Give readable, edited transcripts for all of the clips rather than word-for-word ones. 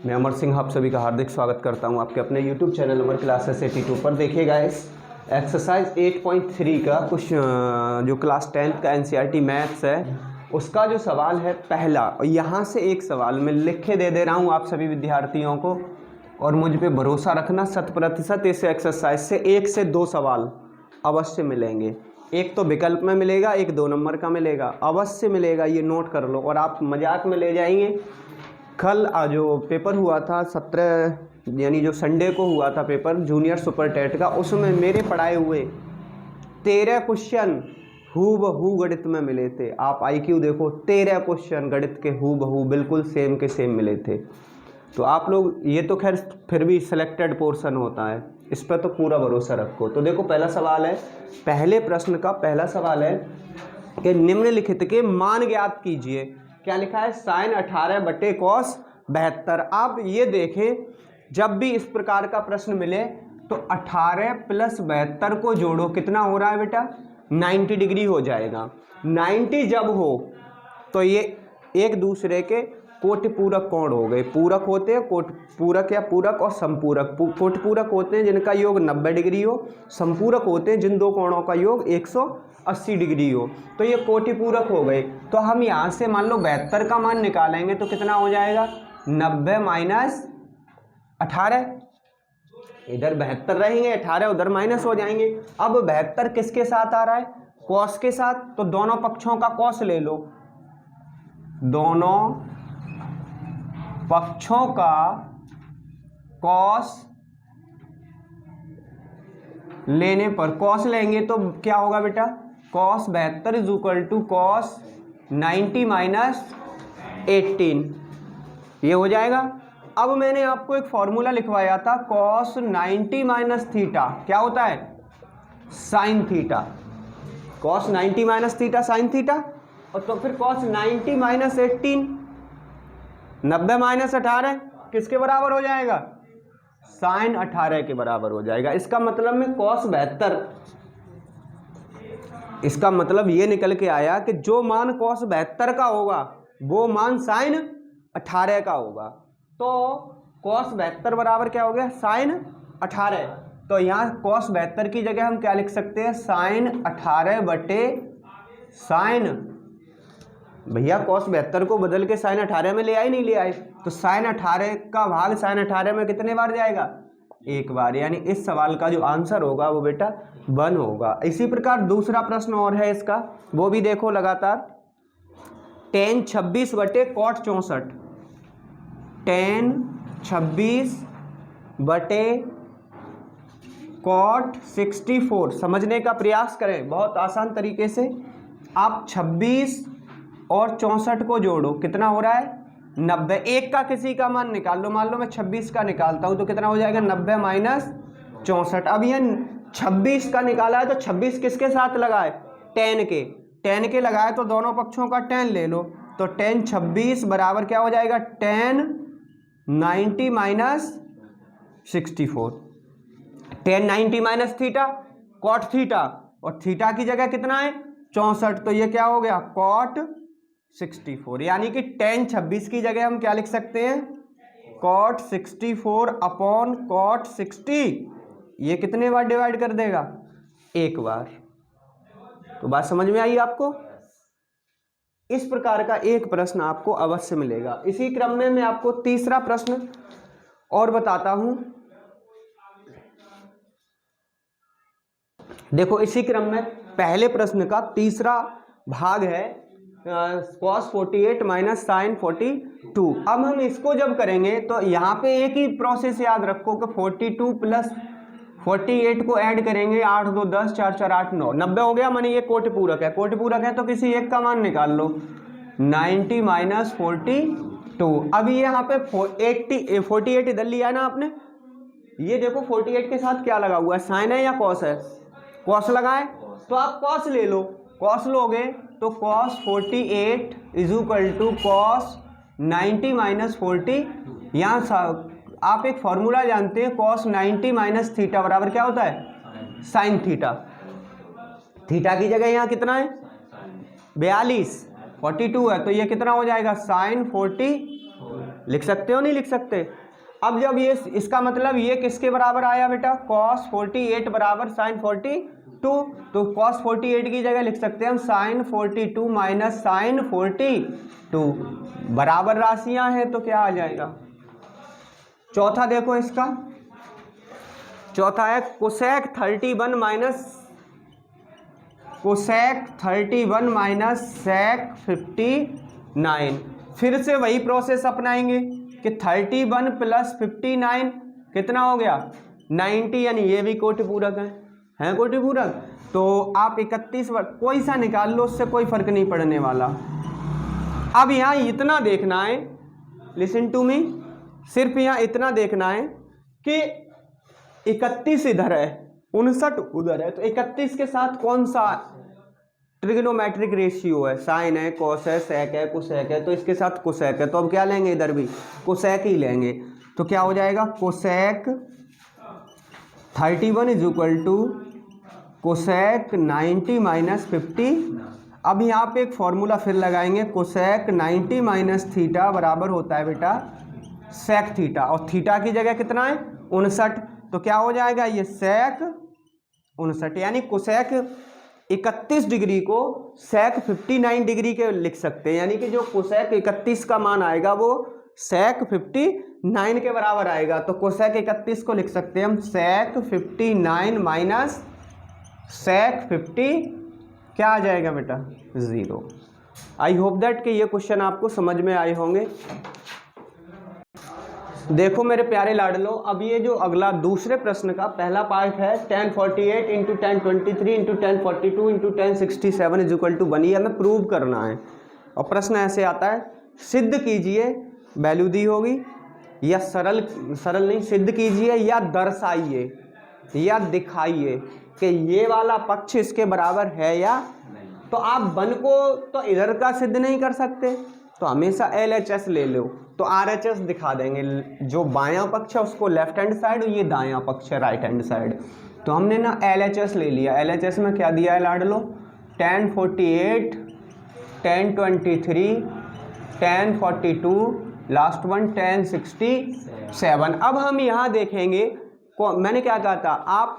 मैं अमर सिंह आप सभी का हार्दिक स्वागत करता हूं आपके अपने YouTube चैनल अमर क्लासेस 82 पर। देखिएगा इस एक्सरसाइज 8.3 का कुछ जो क्लास 10th का NCERT मैथ्स है उसका जो सवाल है पहला, और यहाँ से एक सवाल मैं लिख के दे रहा हूँ आप सभी विद्यार्थियों को, और मुझ पे भरोसा रखना 100%। इस एक्सरसाइज से 1 से 2 सवाल अवश्य मिलेंगे। एक तो विकल्प में मिलेगा, एक 2 नंबर का मिलेगा, अवश्य मिलेगा, ये नोट कर लो। और आप मजाक में ले जाएंगे, कल जो पेपर हुआ था 17 यानी जो संडे को हुआ था पेपर जूनियर सुपर टेट का, उसमें मेरे पढ़ाए हुए 13 क्वेश्चन हूबहू गणित में मिले थे। आप IQ देखो, 13 क्वेश्चन गणित के हूबहू बिल्कुल सेम के सेम मिले थे। तो आप लोग, ये तो खैर फिर भी सिलेक्टेड पोर्शन होता है, इस पर तो पूरा भरोसा रखो। तो देखो पहला सवाल है, पहले प्रश्न का पहला सवाल है कि निम्नलिखित के मान ज्ञात कीजिए। क्या लिखा है? साइन 18 बटे कॉस 72। आप ये देखें, जब भी इस प्रकार का प्रश्न मिले तो 18 प्लस 72 को जोड़ो, कितना हो रहा है बेटा? 90 डिग्री हो जाएगा। 90 जब हो तो ये एक दूसरे के कोटि पूरक कोण हो गए। पूरक होते हैं कोटि पूरक या पूरक और संपूरक। कोटि पूरक होते हैं जिनका योग 90 डिग्री हो, संपूरक होते हैं जिन दो कोणों का योग 180 डिग्री हो। तो ये कोटि पूरक हो गए। तो हम यहाँ से मान लो 72 का मान निकालेंगे तो कितना हो जाएगा? 90 माइनस 18। इधर 72 रहेंगे, 18 उधर माइनस हो जाएंगे। अब 72 किसके साथ आ रहा है? कॉस के साथ। तो दोनों पक्षों का कॉस ले लो। दोनों पक्षों का कॉस लेने पर, कॉस लेंगे तो क्या होगा बेटा? Cos 72 is equal to cos 90 minus 18, ये हो जाएगा। अब मैंने आपको एक फॉर्मूला लिखवाया था, कॉस 90 माइनस थीटा क्या होता है? Sine theta. Cos 90 minus theta sine theta. और तो फिर कॉस 90 माइनस 18, 90 माइनस 18 किसके बराबर हो जाएगा? साइन 18 के बराबर हो जाएगा। इसका मतलब में कॉस 72, इसका मतलब ये निकल के आया कि जो मान कॉस 72 का होगा वो मान साइन 18 का होगा। तो कॉस 72 बराबर क्या हो गया? साइन 18। तो यहाँ कॉस 72 की जगह हम क्या लिख सकते हैं? साइन 18 बटे साइन, भैया कॉस 72 को बदल के साइन 18 में ले आए, नहीं ले आए? तो साइन 18 का भाग साइन 18 में कितने बार जाएगा? एक बार। यानी इस सवाल का जो आंसर होगा वो बेटा 1 होगा। इसी प्रकार दूसरा प्रश्न और है इसका, वो भी देखो लगातार। tan 26 बटे कॉट 64, tan 26 बटे कॉट 64 समझने का प्रयास करें बहुत आसान तरीके से। आप 26 और 64 को जोड़ो, कितना हो रहा है? 90। एक का किसी का मान निकाल लो, मान लो मैं 26 का निकालता हूं तो कितना हो जाएगा? 90 माइनस 64। अब ये 26 का निकाला है तो 26 किसके साथ लगाए? tan के। tan के लगाए तो दोनों पक्षों का tan ले लो। तो tan 26 बराबर क्या हो जाएगा? tan 90 minus 64। tan 90 minus theta cot theta, और थीटा की जगह कितना है? 64। तो ये क्या हो गया? कॉट 64। यानी कि tan 26 की जगह हम क्या लिख सकते हैं? Cot 64 upon cot 60। ये कितने बार डिवाइड कर देगा? एक बार। तो बात समझ में आई आपको? इस प्रकार का एक प्रश्न आपको अवश्य मिलेगा। इसी क्रम में मैं आपको तीसरा प्रश्न और बताता हूं। देखो इसी क्रम में पहले प्रश्न का तीसरा भाग है cos 48 माइनस साइन 42। अब हम इसको जब करेंगे तो यहाँ पे एक ही प्रोसेस याद रखो कि 42 प्लस 48 को ऐड करेंगे, 8 2 10 4 4 8 9, 90 हो गया। माने ये कोटि पूरक है, कोटि पूरक है तो किसी एक का मान निकाल लो। 90 माइनस 42। अब ये यहाँ पे 48 इधर लिया ना आपने, ये देखो 48 के साथ क्या लगा हुआ है? साइन है या कॉस है? कॉस लगाए तो आप कॉस ले लो। कॉस लोगे तो cos 48 is equal to cos 90 minus 40। यहाँ आप एक फॉर्मूला जानते हैं, कॉस 90 माइनस थीटा बराबर क्या होता है? Sine theta. थीटा की जगह यहाँ कितना है? 42, 42 है तो ये कितना हो जाएगा? साइन 40 लिख सकते हो नहीं लिख सकते। अब जब ये इसका मतलब ये किसके बराबर आया बेटा, cos 48 बराबर sin 42, तो cos 48 की जगह लिख सकते हैं हम sin 42 माइनस sin 42, बराबर राशियां हैं तो क्या आ जाएगा। चौथा देखो इसका, चौथा है कोसेक 31 माइनस सेक 59। फिर से वही प्रोसेस अपनाएंगे कि 31 प्लस 59 कितना हो गया 90, यानी ये भी कोटि पूरक है कोटि पूरक। तो आप 31 कोई सा निकाल लो, उससे कोई फर्क नहीं पड़ने वाला। अब यहाँ इतना देखना है, लिसन टू मी, सिर्फ यहाँ इतना देखना है कि 31 इधर है 59 उधर है, तो 31 के साथ कौन सा ट्रिग्नोमेट्रिक रेशियो है, साइन है, कॉस है, सेक है, कोसेक है, तो इसके साथ कोसेक है, तो अब क्या लेंगे, इधर भी कोसेक ही लेंगे। तो क्या हो जाएगा, cosec 31 is equal to cosec 90 minus 50। अब यहाँ पे एक फॉर्मूला फिर लगाएंगे, कोसेक 90 माइनस थीटा बराबर होता है बेटा सेक थीटा, और थीटा की जगह कितना है 59, तो क्या हो जाएगा ये सेक 59, यानी कोसेक 31 डिग्री को सेक 59 डिग्री के लिख सकते हैं, यानी कि जो कोसेक 31 का मान आएगा वो सेक 59 के बराबर आएगा। तो कोसेक 31 को लिख सकते हैं हम सेक 59 माइनस सेक 50, क्या आ जाएगा बेटा 0। आई होप दैट कि ये क्वेश्चन आपको समझ में आए होंगे। देखो मेरे प्यारे लाडलो, अब ये जो अगला दूसरे प्रश्न का पहला पार्ट है 1048 into 1023 into 1042 into 1067 is equal to 1, ये हमें प्रूव करना है। और प्रश्न ऐसे आता है, सिद्ध कीजिए, वैल्यू दी होगी, या सरल नहीं, सिद्ध कीजिए या दर्शाइए या दिखाइए कि ये वाला पक्ष इसके बराबर है या। तो आप 1 को तो इधर का सिद्ध नहीं कर सकते, तो हमेशा LHS ले लो, तो RHS दिखा देंगे, जो बायां पक्ष है उसको लेफ्ट हैंड साइड और ये दायां पक्ष है राइट हैंड साइड। तो हमने ना LHS ले लिया। LHS में क्या दिया है लाडलो, 1048, 1023, 1042, लास्ट वन 1067। अब हम यहाँ देखेंगे, मैंने क्या कहा था, आप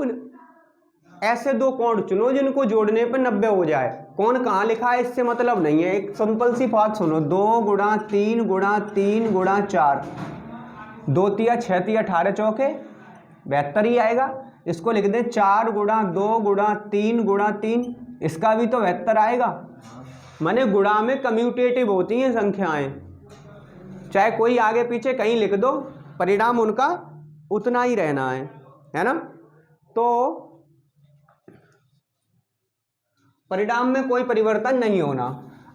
ऐसे दो कोण चुनो जिनको जोड़ने पर 90 हो जाए। कौन कहाँ लिखा है इससे मतलब नहीं है, एक सिंपल सी बात सुनो, 2 गुणा 3 गुणा 3 गुणा 4, 2 तिया 6 तिया 18 चौके 72 ही आएगा। इसको लिख दें 4 गुणा 2 गुणा 3 गुणा 3, इसका भी तो 72 आएगा। माने गुणा में कम्यूटेटिव होती हैं संख्याएं, चाहे कोई आगे पीछे कहीं लिख दो, परिणाम उनका उतना ही रहना है ना। तो परिणाम में कोई परिवर्तन नहीं होना।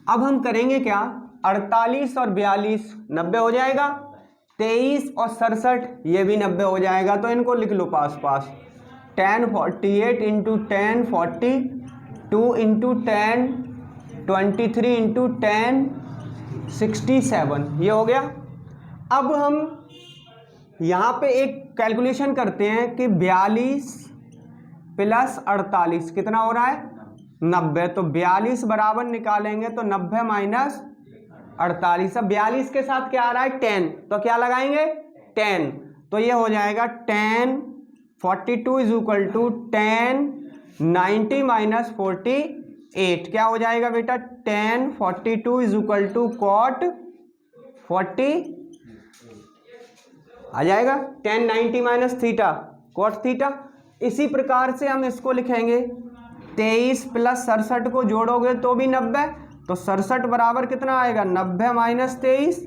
अब हम करेंगे क्या, 48 और 42 90 हो जाएगा, 23 और 67 ये भी 90 हो जाएगा। तो इनको लिख लो पास पास, 1048 इंटू 1042 इंटू 1023 इंटू 1067, ये हो गया। अब हम यहाँ पे एक कैलकुलेशन करते हैं कि 42 प्लस 48 कितना हो रहा है 90। तो 42 बराबर निकालेंगे तो 90 माइनस 48। अब 42 के साथ क्या आ रहा है 10, तो क्या लगाएंगे 10, तो ये हो जाएगा 1042 इज इक्वल टू 1090 माइनस 48, क्या हो जाएगा बेटा 1042 इज इक्वल टू cot 40 आ जाएगा, 1090 माइनस थीटा cot थीटा। इसी प्रकार से हम इसको लिखेंगे 23 प्लस 67 को जोड़ोगे तो भी 90, तो 67 बराबर कितना आएगा 90 माइनस 23।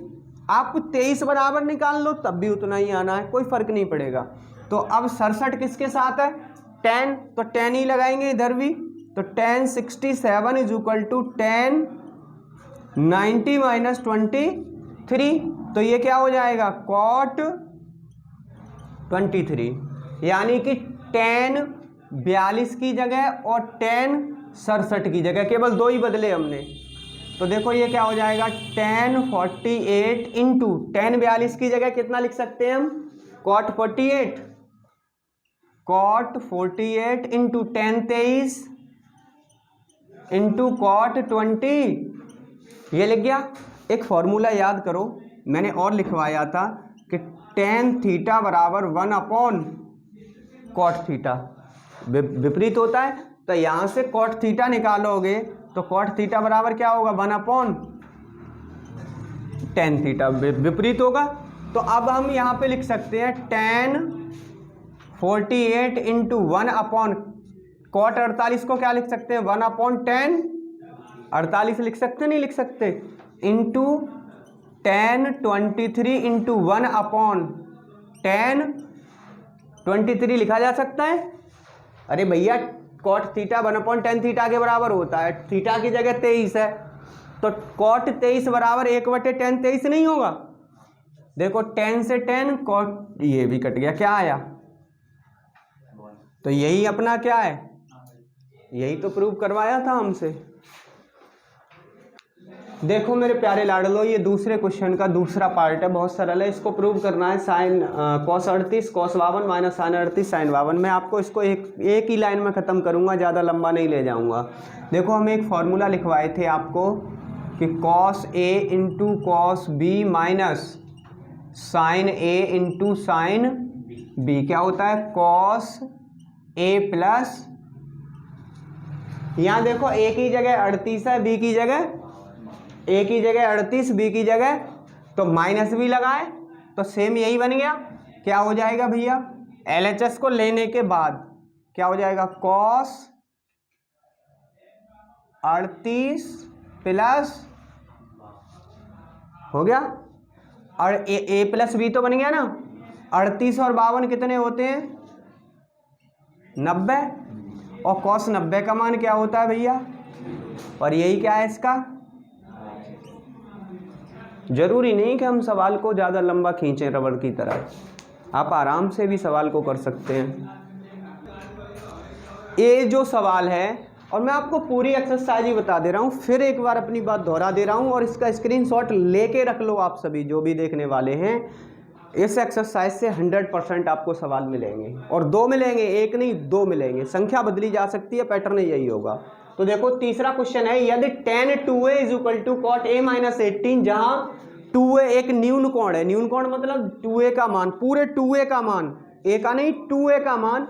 आप 23 बराबर निकाल लो तब भी उतना ही आना है, कोई फर्क नहीं पड़ेगा। तो अब 67 किसके साथ है 10, तो 10 ही लगाएंगे इधर भी, तो 1067 इज इक्वल टू 1090 माइनस 23, तो ये क्या हो जाएगा cot 23, यानी कि 10 42 की जगह और 10 67 की जगह, केवल 2 ही बदले हमने। तो देखो ये क्या हो जाएगा 1048 इंटू 10 42 की जगह कितना लिख सकते हैं हम cot 48 इंटू 10 23 इंटू cot 20, ये लिख गया। एक फॉर्मूला याद करो, मैंने और लिखवाया था कि टेन थीटा बराबर 1/cot थीटा, विपरीत होता है। तो यहाँ से cot थीटा निकालोगे तो cot थीटा बराबर क्या होगा, 1/tan थीटा, विपरीत होगा। तो अब हम यहाँ पे लिख सकते हैं tan 48 इंटू 1/cot 48 को क्या लिख सकते हैं, 1/tan 48 लिख सकते, नहीं लिख सकते, इंटू tan 23 इंटू 1/tan 23 लिखा जा सकता है। अरे भैया cot थीटा 1/tan थीटा के बराबर होता है, थीटा की जगह 23 है, तो cot 23 बराबर 1/tan 23 नहीं होगा। देखो tan से tan, cot ये भी कट गया, क्या आया, तो यही अपना क्या है, यही तो प्रूव करवाया था हमसे। देखो मेरे प्यारे लाडलो, ये दूसरे क्वेश्चन का दूसरा पार्ट है, बहुत सरल है। इसको प्रूव करना है sine cos 38 cos 52 minus sine 38 sine 52। मैं आपको इसको एक ही लाइन में ख़त्म करूँगा, ज़्यादा लंबा नहीं ले जाऊँगा। देखो हम एक फॉर्मूला लिखवाए थे आपको कि cos A into cos B minus sine A into sine B क्या होता है, cos A प्लस, यहाँ देखो A की जगह 38 है, B की जगह, A की जगह 38, B की जगह, तो माइनस भी लगाए तो सेम यही बन गया। क्या हो जाएगा भैया, LHS को लेने के बाद क्या हो जाएगा, cos 38 प्लस हो गया, और A प्लस B तो बन गया ना। 38 और 52 कितने होते हैं, 90, और cos 90 का मान क्या होता है भैया, और यही क्या है इसका। जरूरी नहीं कि हम सवाल को ज़्यादा लंबा खींचें रबड़ की तरह, आप आराम से भी सवाल को कर सकते हैं। ये जो सवाल है, और मैं आपको पूरी एक्सरसाइज ही बता दे रहा हूँ, फिर एक बार अपनी बात दोहरा दे रहा हूँ, और इसका स्क्रीनशॉट लेके रख लो आप सभी जो भी देखने वाले हैं। इस एक्सरसाइज से 100% आपको सवाल मिलेंगे, और 2 मिलेंगे, एक नहीं 2 मिलेंगे, संख्या बदली जा सकती है, पैटर्न यही होगा। तो देखो तीसरा क्वेश्चन है, यदि tan 2a is equal to cot a minus 18, जहां 2a एक न्यून कोण है, न्यून कोण मतलब 2a का मान, पूरे 2a का मान, a का नहीं 2a का मान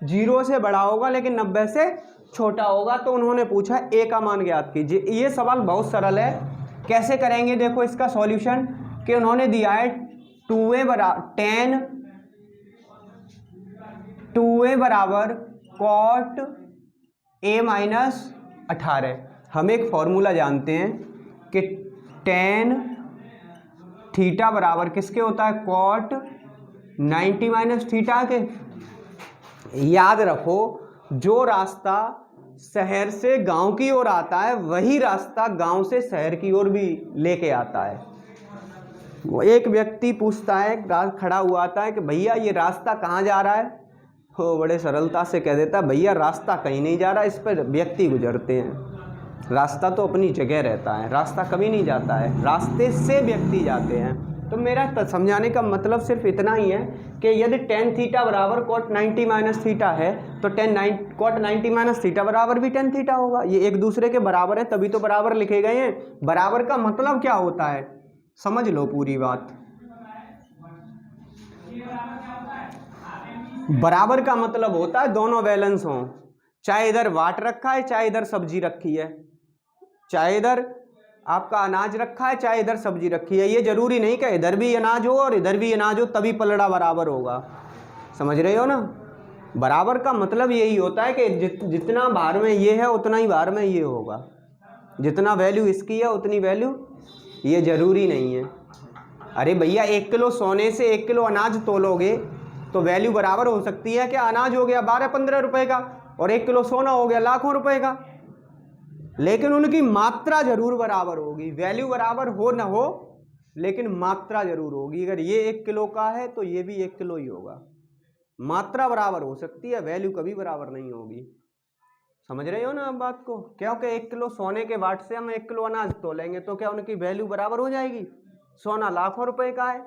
0 से बड़ा होगा लेकिन 90 से छोटा होगा, तो उन्होंने पूछा a का मान ज्ञात कीजिए। ये सवाल बहुत सरल है, कैसे करेंगे देखो इसका सॉल्यूशन, कि उन्होंने दिया है 2a बराबर cot a माइनस 18। हम एक फॉर्मूला जानते हैं कि tan थीटा बराबर किसके होता है, cot 90 माइनस थीटा के। याद रखो, जो रास्ता शहर से गांव की ओर आता है वही रास्ता गांव से शहर की ओर भी लेके आता है। वो एक व्यक्ति पूछता है, खड़ा हुआ आता है कि भैया ये रास्ता कहाँ जा रहा है, वो बड़े सरलता से कह देता है भैया रास्ता कहीं नहीं जा रहा, इस पर व्यक्ति गुजरते हैं। रास्ता तो अपनी जगह रहता है, रास्ता कभी नहीं जाता है, रास्ते से व्यक्ति जाते हैं। तो मेरा समझाने का मतलब सिर्फ इतना ही है कि यदि tan थीटा बराबर cot 90 माइनस थीटा है तो cot 90 माइनस थीटा बराबर भी tan थीटा होगा। ये एक दूसरे के बराबर है, तभी तो बराबर लिखे गए हैं। बराबर का मतलब क्या होता है, समझ लो पूरी बात। बराबर का मतलब होता है दोनों बैलेंस हों, चाहे इधर वाट रखा है चाहे इधर सब्जी रखी है, चाहे इधर आपका अनाज रखा है चाहे इधर सब्जी रखी है। ये जरूरी नहीं कि इधर भी अनाज हो और इधर भी अनाज हो तभी पलड़ा बराबर होगा, समझ रहे हो ना। बराबर का मतलब यही होता है कि जितना भार में ये है उतना ही भार में ये होगा, जितना वैल्यू इसकी है उतनी वैल्यू, ये जरूरी नहीं है। अरे भैया 1 किलो सोने से 1 किलो अनाज तोलोगे तो वैल्यू बराबर हो सकती है कि अनाज हो गया 12-15 रुपए का और 1 किलो सोना हो गया लाखों रुपए का, लेकिन उनकी मात्रा जरूर बराबर होगी। वैल्यू बराबर हो ना हो लेकिन मात्रा जरूर होगी। अगर ये 1 किलो का है तो ये भी 1 किलो ही होगा, मात्रा बराबर हो सकती है, वैल्यू कभी बराबर नहीं होगी। समझ रहे हो ना आप बात को। क्योंकि 1 किलो सोने के वाट से हम 1 किलो अनाज तोलेंगे तो क्या उनकी वैल्यू बराबर हो जाएगी। सोना लाखों रुपए का है,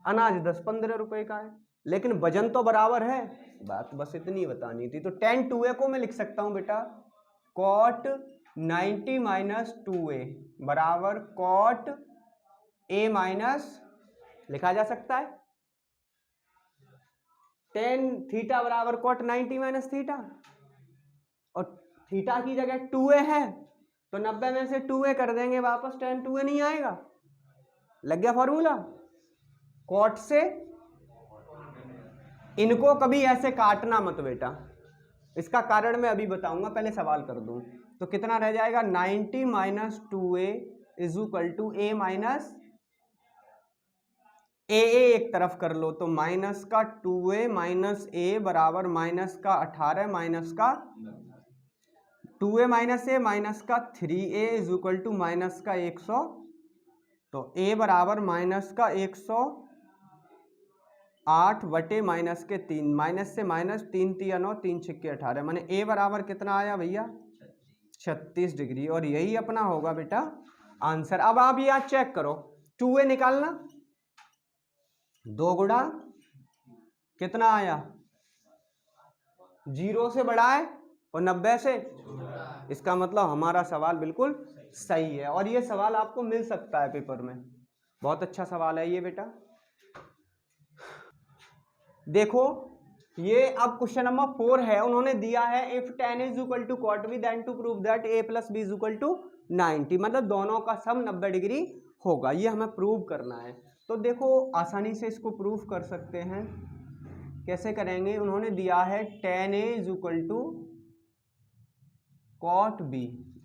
अनाज 10-15 रुपए का है, लेकिन वजन तो बराबर है। बात बस इतनी बतानी थी। तो tan 2a को मैं लिख सकता हूं बेटा cot 90 माइनस 2a बराबर cot a माइनस लिखा जा सकता है। टेन थीटा बराबर कॉट 90 माइनस थीटा, और थीटा की जगह 2a है तो 90 में से 2a कर देंगे वापस, टेन 2a नहीं आएगा। लग गया फॉर्मूला। कॉट से इनको कभी ऐसे काटना मत बेटा, इसका कारण मैं अभी बताऊंगा, पहले सवाल कर दूं। तो कितना रह जाएगा, 90 minus 2a is equal to a minus A एक तरफ कर लो तो माइनस का 2a माइनस a बराबर माइनस का 18 माइनस का 2a माइनस a माइनस का 3a is equal to minus का 100। तो a बराबर माइनस का 108 बटे माइनस के 3, माइनस से माइनस 3 3 9 3 6 18, माने a बराबर कितना आया भैया 36 डिग्री, और यही अपना होगा बेटा आंसर। अब आप यहाँ चेक करो, 2a निकालना, 2 गुणा कितना आया, 0 से बड़ा है और 90 से, इसका मतलब हमारा सवाल बिल्कुल सही है, और ये सवाल आपको मिल सकता है पेपर में। बहुत अच्छा सवाल है ये बेटा। देखो ये अब क्वेश्चन नंबर 4 है, उन्होंने दिया है if tan is equal to cot b then to prove that a plus b is equal to 90, मतलब दोनों का सम 90 डिग्री होगा, ये हमें प्रूव करना है। तो देखो आसानी से इसको प्रूव कर सकते हैं, कैसे करेंगे, उन्होंने दिया है tan a is equal to cot b,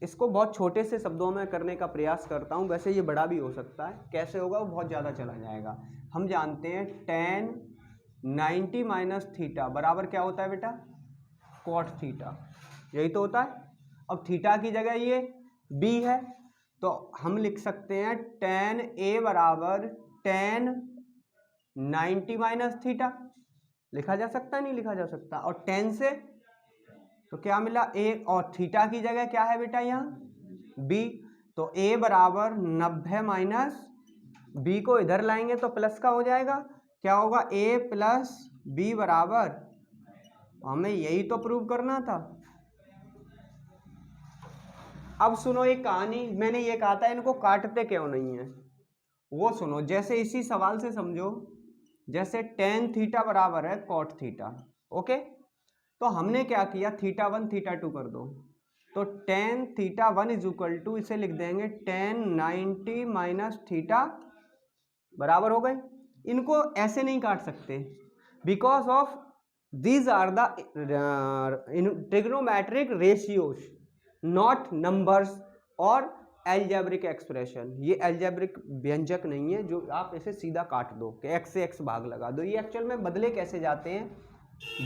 इसको बहुत छोटे से शब्दों में करने का प्रयास करता हूं, वैसे ये बड़ा भी हो सकता है, कैसे होगा वो बहुत ज़्यादा चला जाएगा। हम जानते हैं tan 90 माइनस थीटा बराबर क्या होता है बेटा, cot थीटा, यही तो होता है। अब थीटा की जगह ये b है तो हम लिख सकते हैं tan a बराबर tan 90 माइनस थीटा, लिखा जा सकता है नहीं लिखा जा सकता, और tan से तो क्या मिला a, और थीटा की जगह क्या है बेटा यहाँ b, तो a बराबर 90 माइनस b को इधर लाएंगे तो प्लस का हो जाएगा, क्या होगा a प्लस b बराबर, हमें यही तो प्रूव करना था। अब सुनो एक कहानी, मैंने ये कहा था इनको काटते क्यों नहीं है, वो सुनो। जैसे इसी सवाल से समझो, जैसे tan थीटा बराबर है cot थीटा, ओके, तो हमने क्या किया, थीटा 1 थीटा 2 कर दो, तो tan theta 1 is equal to इसे लिख देंगे tan 90 माइनस थीटा बराबर हो गए। इनको ऐसे नहीं काट सकते because of these are the trigonometric ratios not numbers और एल्जेब्रिक एक्सप्रेशन, ये एल्जेब्रिक व्यंजक नहीं है जो आप ऐसे सीधा काट दो कि x से x भाग लगा दो, ये एक्चुअल में बदले कैसे जाते हैं,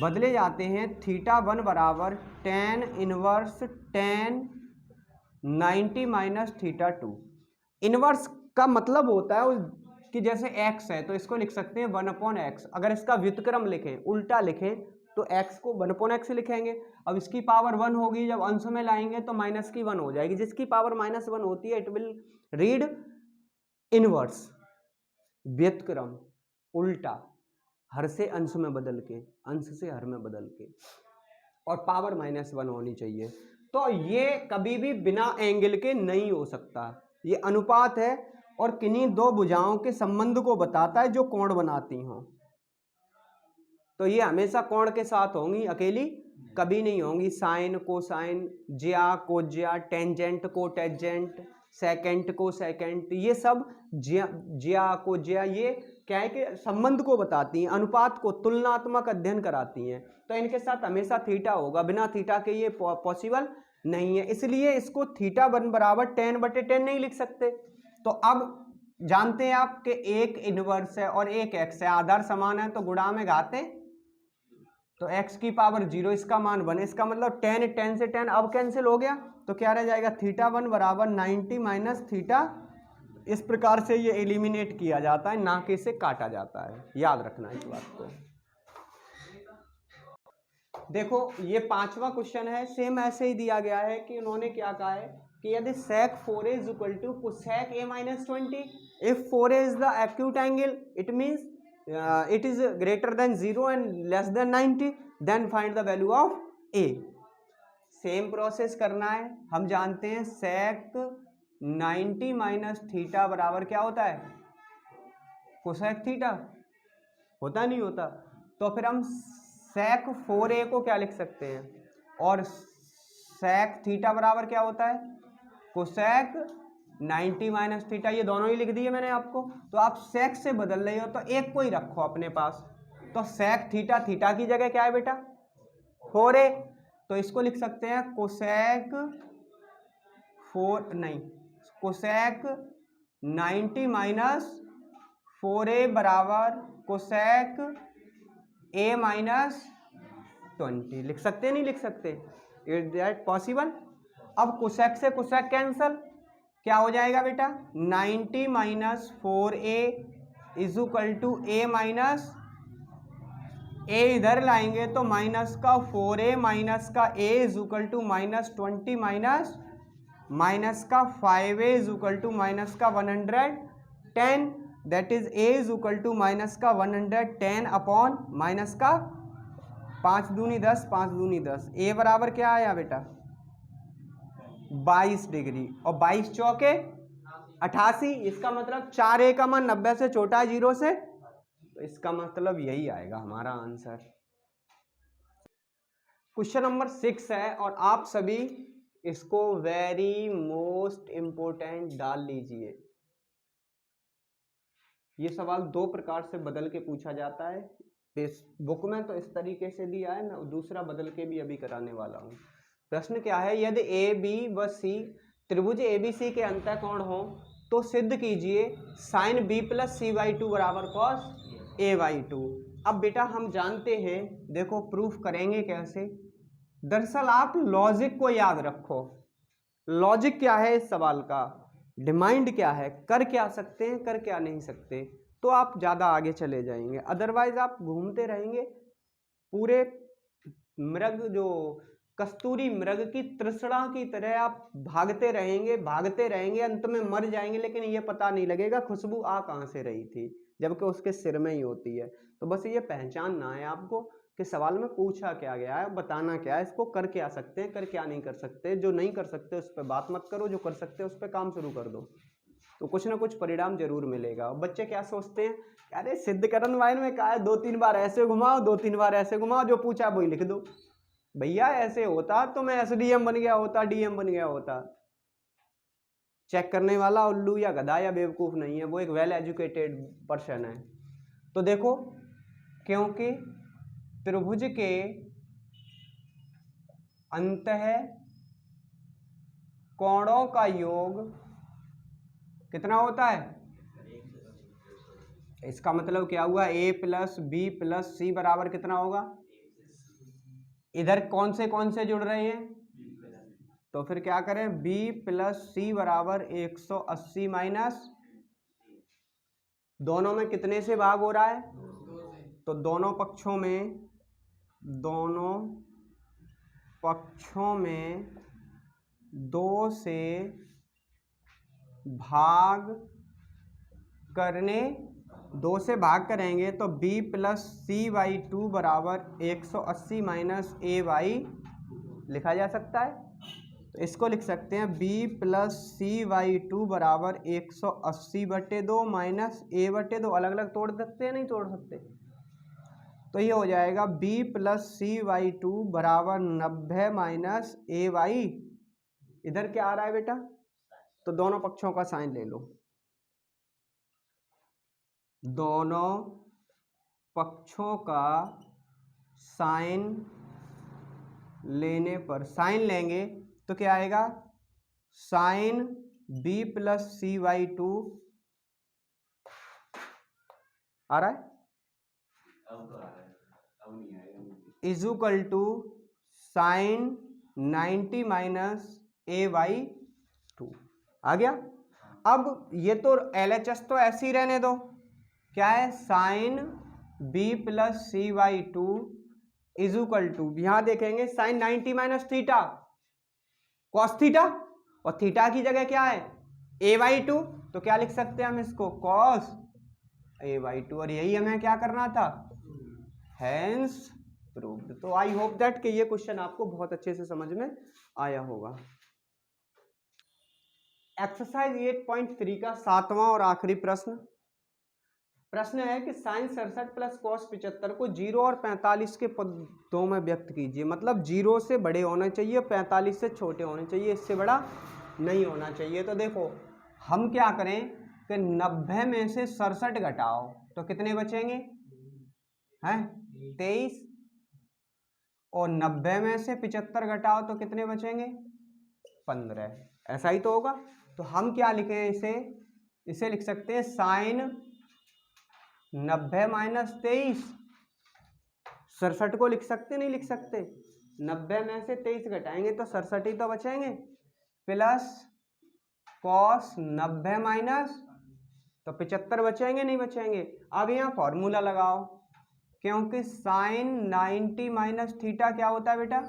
बदले जाते हैं थीटा 1 बराबर tan inverse tan 90 minus theta 2। Inverse का मतलब होता है कि जैसे x है तो इसको लिख सकते हैं 1/x, अगर इसका व्युत्क्रम लिखें उल्टा लिखें तो x को 1/x लिखेंगे। अब इसकी पावर 1 होगी, जब अंश में लाएंगे तो माइनस की 1 हो जाएगी, जिसकी पावर -1 होती है इट विल रीड इनवर्स, व्युत्क्रम उल्टा, हर से अंश में बदल के, अंश से हर में बदल के, और पावर -1 होनी चाहिए। तो ये कभी भी बिना एंगल के नहीं हो सकता, ये अनुपात है और किन्हीं दो भुजाओं के संबंध को बताता है जो कोण बनाती हों, तो ये हमेशा कोण के साथ होंगी, अकेली कभी नहीं होंगी। साइन कोसाइन, ज्या कोज्या, टेंजेंट को टेंजेंट, सेकेंट को सेकेंट, ये सब ज्या कोज्या, ये क्या है कि संबंध को बताती हैं, अनुपात को, तुलनात्मक अध्ययन कराती हैं, तो इनके साथ हमेशा थीटा होगा, बिना थीटा के ये पॉसिबल नहीं है, इसलिए इसको थीटा 1 बराबर tan बटे 10 नहीं लिख सकते। तो अब जानते हैं आप कि एक इनवर्स है और एक x है, आधार समान है तो गुणा में घाते, तो x की पावर 0, इसका मान 1, इसका मतलब tan से tan अब कैंसिल हो गया, तो क्या रह जाएगा थीटा 1 बराबर 90 माइनस थीटा। इस प्रकार से ये एलिमिनेट किया जाता है, ना कि इसे काटा जाता है, याद रखना इस बात को। देखो ये 5वां क्वेश्चन है, सेम ऐसे ही दिया गया है कि उन्होंने क्या कहा है कि यदि sec 4a is equal to cosec a minus 20, if 4a is the acute angle it means it is greater than 0 and less than 90, then find the value of a। Same process करना है, हम जानते हैं sec 90 minus theta बराबर क्या होता है cosec theta होता नहीं होता, तो फिर हम सेक 4a को क्या लिख सकते हैं, और सेक थीटा बराबर क्या होता है, कोसेक 90 माइनस थीटा। ये दोनों ही लिख दिए मैंने आपको। तो आप सेक से बदल रहे हो तो एक को ही रखो अपने पास। तो सेक थीटा, थीटा की जगह क्या है बेटा 4a, तो इसको लिख सकते हैं कोसेक कोसेक 90 माइनस 4a बराबर कोसेक a माइनस 20। लिख सकते नहीं लिख सकते, इज दैट पॉसिबल। अब कोसेक से कोसेक कैंसल, क्या हो जाएगा बेटा 90 minus 4a is equal to a minus a, इधर लाएंगे तो माइनस का 4a माइनस का a is equal to minus 20 minus का 5a is equal to minus का 110, that is a is equal to minus का 110 अपॉन माइनस का 5 दूनी 10, 5 दूनी 10, a बराबर क्या आया बेटा 22 डिग्री, और 22 चौके 88। इसका मतलब 4a का मान 90 से छोटा है 0 से, तो इसका मतलब यही आएगा हमारा आंसर। क्वेश्चन नंबर 6 है, और आप सभी इसको वेरी मोस्ट इंपोर्टेंट डाल लीजिए। ये सवाल दो प्रकार से बदल के पूछा जाता है, इस बुक में तो इस तरीके से दिया है, मैं दूसरा बदल के भी अभी कराने वाला हूँ। प्रश्न क्या है, यदि ए बी व सी त्रिभुज एबीसी के अंतःकोण हो तो सिद्ध कीजिए sine B plus C by two बराबर कॉस ए बाई टू। अब बेटा हम जानते हैं, देखो प्रूफ करेंगे कैसे। दरअसल आप लॉजिक को याद रखो, लॉजिक क्या है इस सवाल का, डिमांड क्या है, कर क्या सकते हैं कर क्या नहीं सकते, तो आप ज़्यादा आगे चले जाएंगे। अदरवाइज आप घूमते रहेंगे पूरे मृग, जो कस्तूरी मृग की तृष्णा की तरह आप भागते रहेंगे, अंत में मर जाएंगे, लेकिन ये पता नहीं लगेगा खुशबू आ कहाँ से रही थी, जबकि उसके सिर में ही होती है। तो बस ये पहचानना है आपको कि सवाल में पूछा क्या गया है, बताना क्या है, इसको कर क्या सकते हैं कर क्या नहीं कर सकते। जो नहीं कर सकते उस पर बात मत करो, जो कर सकते हैं उस पर काम शुरू कर दो, तो कुछ ना कुछ परिणाम जरूर मिलेगा। बच्चे क्या सोचते हैं, अरे सिद्धकरण वाइन में कहा है 2-3 बार ऐसे घुमाओ 2-3 बार ऐसे घुमाओ, जो पूछा वही लिख दो। भैया ऐसे होता तो मैं एसडीएम बन गया होता, डीएम बन गया होता। चेक करने वाला उल्लू या गधा या बेवकूफ नहीं है, वो एक वेल एजुकेटेड पर्सन है। तो देखो, क्योंकि त्रिभुज के अंतः कोणों का योग कितना होता है, इसका मतलब क्या हुआ a प्लस बी प्लस सी बराबर कितना होगा, इधर कौन से जुड़ रहे हैं, तो फिर क्या करें b प्लस सी बराबर 180 माइनस, दोनों में कितने से भाग हो रहा है, तो दोनों पक्षों में 2 से भाग करेंगे तो b plus C by two बराबर 180 माइनस a बाई लिखा जा सकता है। तो इसको लिख सकते हैं b plus C by two बराबर 180/2 माइनस a/2। अलग अलग तोड़ सकते हैं नहीं तोड़ सकते, तो ये हो जाएगा b plus C by two बराबर 90 माइनस a बाई, इधर क्या आ रहा है बेटा, तो दोनों पक्षों का साइन ले लो, दोनों पक्षों का साइन लेने पर, साइन लेंगे तो क्या आएगा, sine b plus C by two आ रहा है, is equal to sine 90 minus a by two आ गया। अब ये तो LHS तो ऐसे ही रहने दो, क्या है sine b plus C by two is equal to, यहां देखेंगे sine 90 minus theta cos theta, और थीटा की जगह क्या है a/2, तो क्या लिख सकते हैं हम इसको कॉस a/2, और यही हमें क्या करना था, हेंस प्रूव्ड। तो आई होप दैट कि ये क्वेश्चन आपको बहुत अच्छे से समझ में आया होगा। एक्सरसाइज 8.3 का 7वां और आखिरी प्रश्न। प्रश्न है कि साइन 67 प्लस कॉस 75 को 0 और 45 के पदों में व्यक्त कीजिए। मतलब 0 से बड़े होने चाहिए, 45 से छोटे होने चाहिए, इससे बड़ा नहीं होना चाहिए। तो देखो हम क्या करें कि 90 में से 67 घटाओ तो कितने बचेंगे हैं 23, और 90 में से 75 घटाओ तो कितने बचेंगे 15। ऐसा ही तो होगा। तो हम क्या लिखें इसे लिख सकते हैं साइन 90 माइनस 23। 67 को लिख सकते नहीं लिख सकते, 90 में से 23 घटाएंगे तो 67 ही तो बचेंगे, प्लस कॉस 90 माइनस तो 75 बचेंगे नहीं बचेंगे। अब यहाँ फॉर्मूला लगाओ, क्योंकि साइन 90 माइनस थीटा क्या होता है बेटा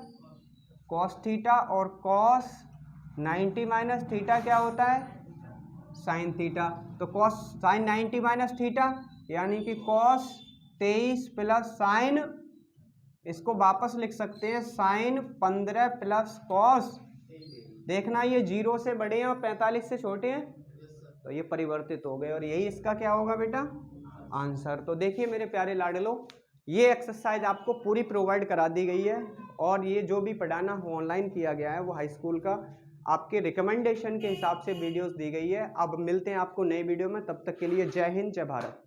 कॉस थीटा, और कॉस 90 माइनस थीटा क्या होता है साइन थीटा। तो कॉस साइन 90 माइनस थीटा यानी कि कॉस 23 प्लस साइन, इसको वापस लिख सकते हैं साइन 15 प्लस कॉस। देखना ये 0 से बड़े हैं और 45 से छोटे हैं, तो ये परिवर्तित हो गए और यही इसका क्या होगा बेटा आंसर। तो देखिए मेरे प्यारे लाडलो, ये एक्सरसाइज आपको पूरी प्रोवाइड करा दी गई है, और ये जो भी पढ़ाना हो ऑनलाइन किया गया है वो हाई स्कूल का आपके रिकमेंडेशन के हिसाब से वीडियोस दी गई है। अब मिलते हैं आपको नई वीडियो में, तब तक के लिए जय हिंद जय भारत।